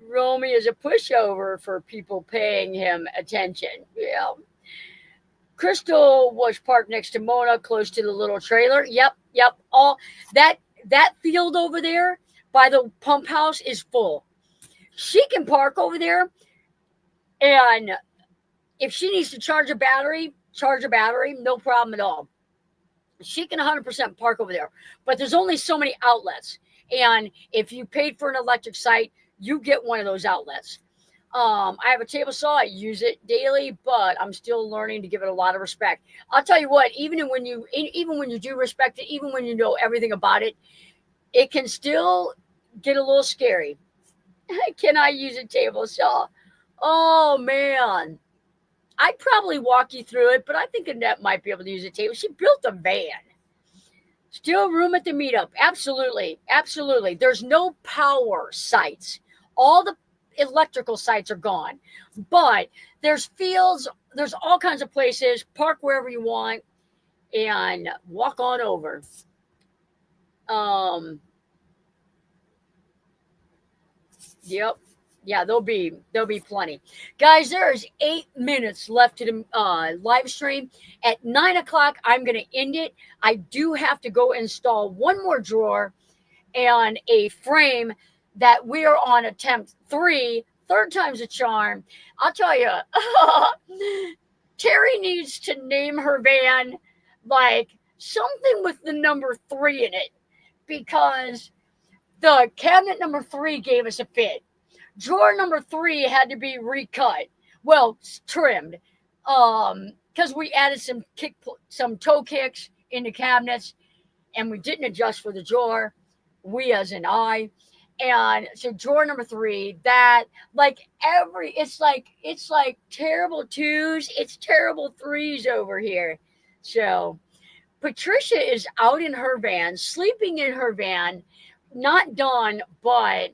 Romy is a pushover for people paying him attention. Yeah. Crystal was parked next to Mona, close to the little trailer. Yep. All that field over there by the pump house is full. She can park over there, and if she needs to charge a battery, no problem at all. She can 100% park over there, but there's only so many outlets. And if you paid for an electric site, you get one of those outlets. I have a table saw. I use it daily, but I'm still learning to give it a lot of respect. I'll tell you what, even when you do respect it, even when you know everything about it, it can still get a little scary. Can I use a table saw? Oh man. I'd probably walk you through it, but I think Annette might be able to use a table. She built a van. Still room at the meetup. Absolutely. There's no power sites. All the electrical sites are gone. But there's fields, there's all kinds of places. Park wherever you want and walk on over. Yep. Yeah, there'll be plenty. Guys, there's 8 minutes left to the live stream. At 9 o'clock, I'm going to end it. I do have to go install one more drawer and a frame that we are on attempt 3. Third time's a charm. I'll tell you, Terry needs to name her van like something with the number 3 in it, because the cabinet number 3 gave us a fit. Drawer number 3 had to be recut. Well, trimmed. Because we added some toe kicks in the cabinets, and we didn't adjust for the drawer. We as in I. And so drawer number 3, that it's like terrible 2s, it's terrible 3s over here. So Patricia is out in her van, sleeping in her van, not done, but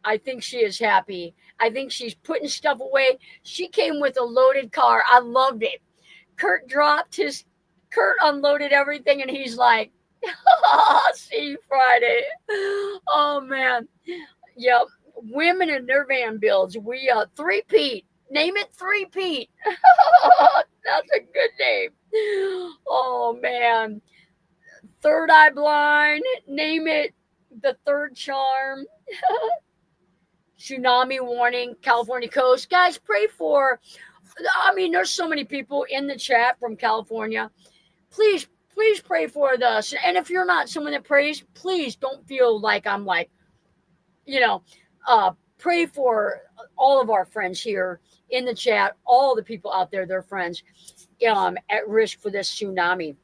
I think she is happy. I think she's putting stuff away. She came with a loaded car. I loved it. Kurt unloaded everything, and he's like, see you Friday. Oh, man. Yep. Women in their van builds. We, 3-peat. Name it 3-peat. That's a good name. Oh, man. Third Eye Blind. Name it the Third Charm. Tsunami warning, California coast. Guys, pray for, there's so many people in the chat from California. Please pray for the, and if you're not someone that prays, please don't feel like I'm like, pray for all of our friends here in the chat, all the people out there, their friends, at risk for this tsunami.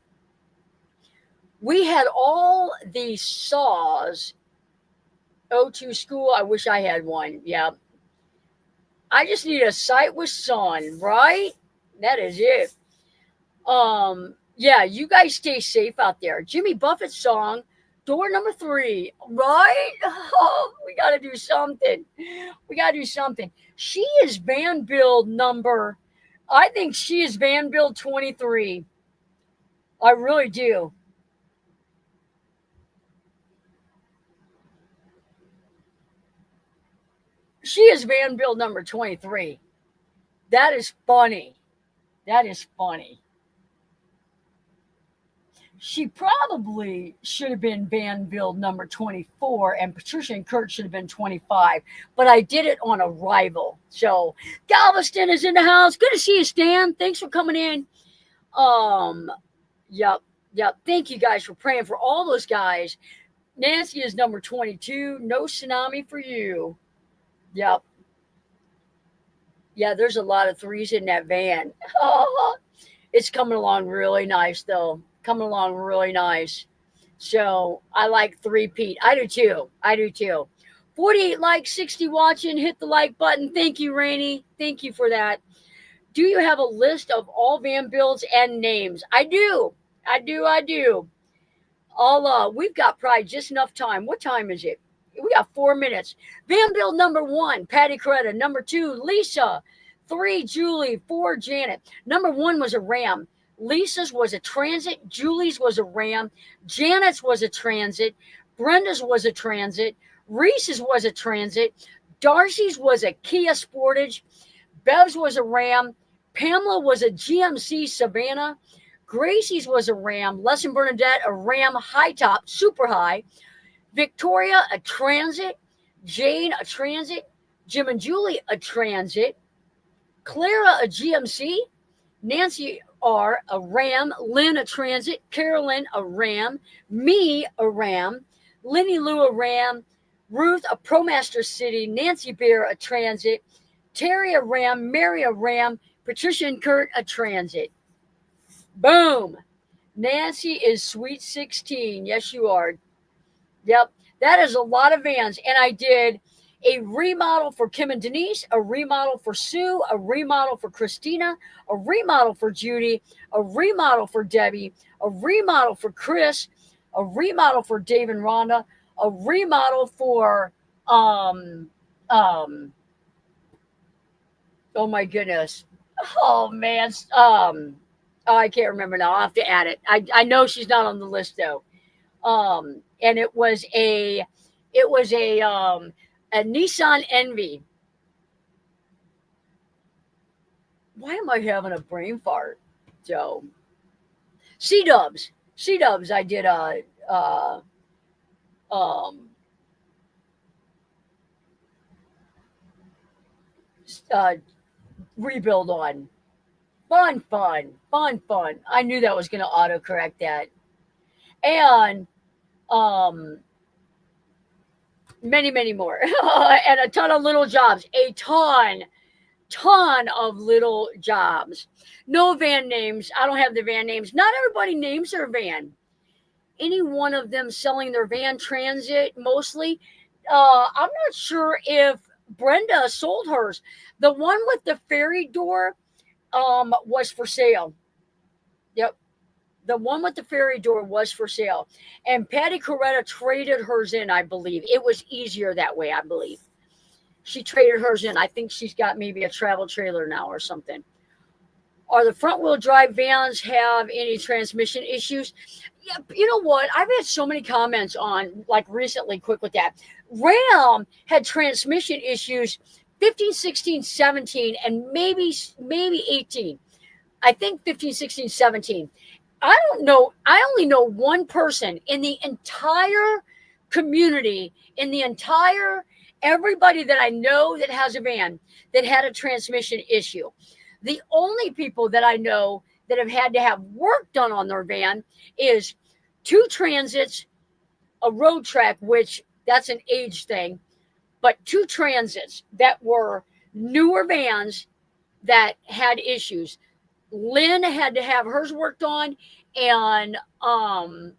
We had all these saws. O2 school, I wish I had one. Yeah. I just need a site with sun, right? That is it. Yeah, you guys stay safe out there. Jimmy Buffett's song, door number 3, right? Oh, we got to do something. She is van build number, I think she is van build 23. I really do. She is van build number 23. That is funny. That is funny. She probably should have been van build number 24, and Patricia and Kurt should have been 25. But I did it on arrival. So Galveston is in the house. Good to see you, Stan. Thanks for coming in. Um, yep, yep. Thank you guys for praying for all those guys. Nancy is number 22. No tsunami for you. Yep. Yeah, there's a lot of threes in that van. It's coming along really nice, though. Coming along really nice. So I like three-peat. I do too. I do too. 48 likes, 60 watching. Hit the like button. Thank you, Rainey. Thank you for that. Do you have a list of all van builds and names? I do. I do. I do. We've got probably just enough time. What time is it? We got 4 minutes. Van build number 1, Patty Coretta. Number 2, Lisa. 3, Julie. 4, Janet. Number 1 was a Ram. Lisa's was a Transit. Julie's was a Ram. Janet's was a Transit. Brenda's was a Transit. Reese's was a Transit. Darcy's was a Kia Sportage. Bev's was a Ram. Pamela was a GMC Savannah. Gracie's was a Ram. Les and Bernadette, a Ram high top, super high. Victoria, a Transit. Jane, a Transit. Jim and Julie, a Transit. Clara, a GMC. Nancy R, a Ram. Lynn, a Transit. Carolyn, a Ram. Me, a Ram. Lenny Lou, a Ram. Ruth, a ProMaster City. Nancy Bear, a Transit. Terry, a Ram. Mary, a Ram. Patricia and Kurt, a Transit. Boom. Nancy is sweet 16. Yes, you are. Yep. That is a lot of vans. And I did a remodel for Kim and Denise, a remodel for Sue, a remodel for Christina, a remodel for Judy, a remodel for Debbie, a remodel for Chris, a remodel for Dave and Rhonda, a remodel for oh my goodness. Oh man. I can't remember now. I'll have to add it. I know she's not on the list though. And it was a Nissan Envy. Why am I having a brain fart, Joe? C-dubs. I did rebuild on. Fun. I knew that was going to autocorrect that. And many more. And a ton of little jobs. A ton of little jobs. No van names. I don't have the van names. Not everybody names their van. Any one of them selling their van Transit mostly. I'm not sure if Brenda sold hers. The one with the ferry door was for sale. Yep. The one with the ferry door was for sale. And Patty Coretta traded hers in, I believe. It was easier that way, I believe. She traded hers in. I think she's got maybe a travel trailer now or something. Are the front wheel drive vans have any transmission issues? Yeah, you know what? I've had so many comments on, like recently, quick with that. Ram had transmission issues 15, 16, 17, and maybe 18. I think 15, 16, 17. I don't know. I only know one person in the entire community, everybody that I know that has a van that had a transmission issue. The only people that I know that have had to have work done on their van is 2 Transits, a road track, which that's an age thing, but 2 Transits that were newer vans that had issues. Lynn had to have hers worked on, and oh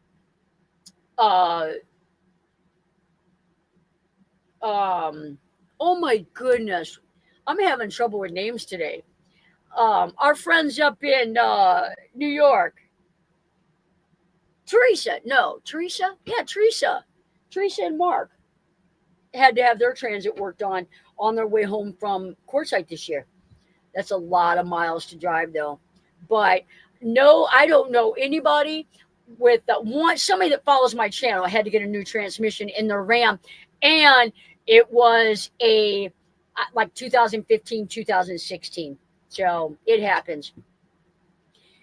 my goodness, I'm having trouble with names today. Our friends up in New York, Teresa and Mark had to have their transit worked on their way home from Quartzsite this year. That's a lot of miles to drive though. But no, I don't know anybody with somebody that follows my channel had to get a new transmission in their Ram, and it was a like 2015, 2016. So it happens.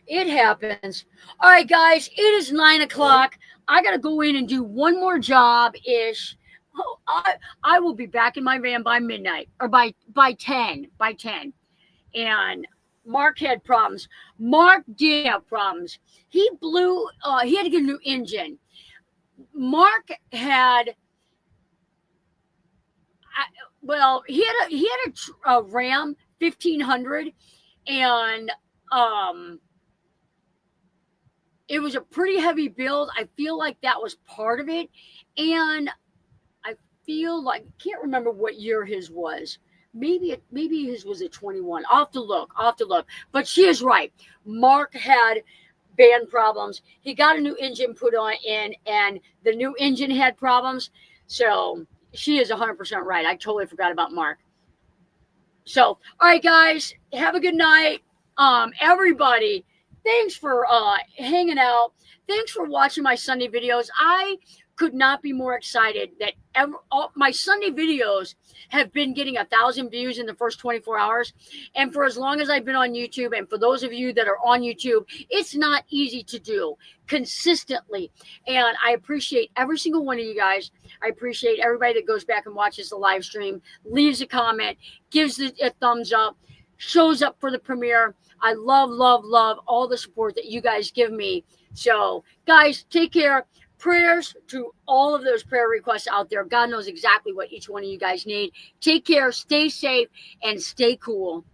It happens. All right, guys, it is 9 o'clock. I got to go in and do one more job ish. Oh, I will be back in my van by midnight or by 10. By 10. And Mark had problems. Mark did have problems. He blew, he had to get a new engine. Mark had, well, he had a Ram 1500, and it was a pretty heavy build. I feel like that was part of it, and I feel like can't remember what year his was. Maybe his was a 21. I'll have to look. I'll have to look. But she is right. Mark had band problems. He got a new engine put on in, and the new engine had problems. So she is 100% right. I totally forgot about Mark. So, all right, guys, have a good night. Everybody, thanks for hanging out. Thanks for watching my Sunday videos. I could not be more excited that all my Sunday videos have been getting 1,000 views in the first 24 hours. And for as long as I've been on YouTube, and for those of you that are on YouTube, it's not easy to do consistently. And I appreciate every single one of you guys. I appreciate everybody that goes back and watches the live stream, leaves a comment, gives it a thumbs up, shows up for the premiere. I love, love, love all the support that you guys give me. So, guys, take care. Prayers to all of those prayer requests out there. God knows exactly what each one of you guys need. Take care, stay safe, and stay cool.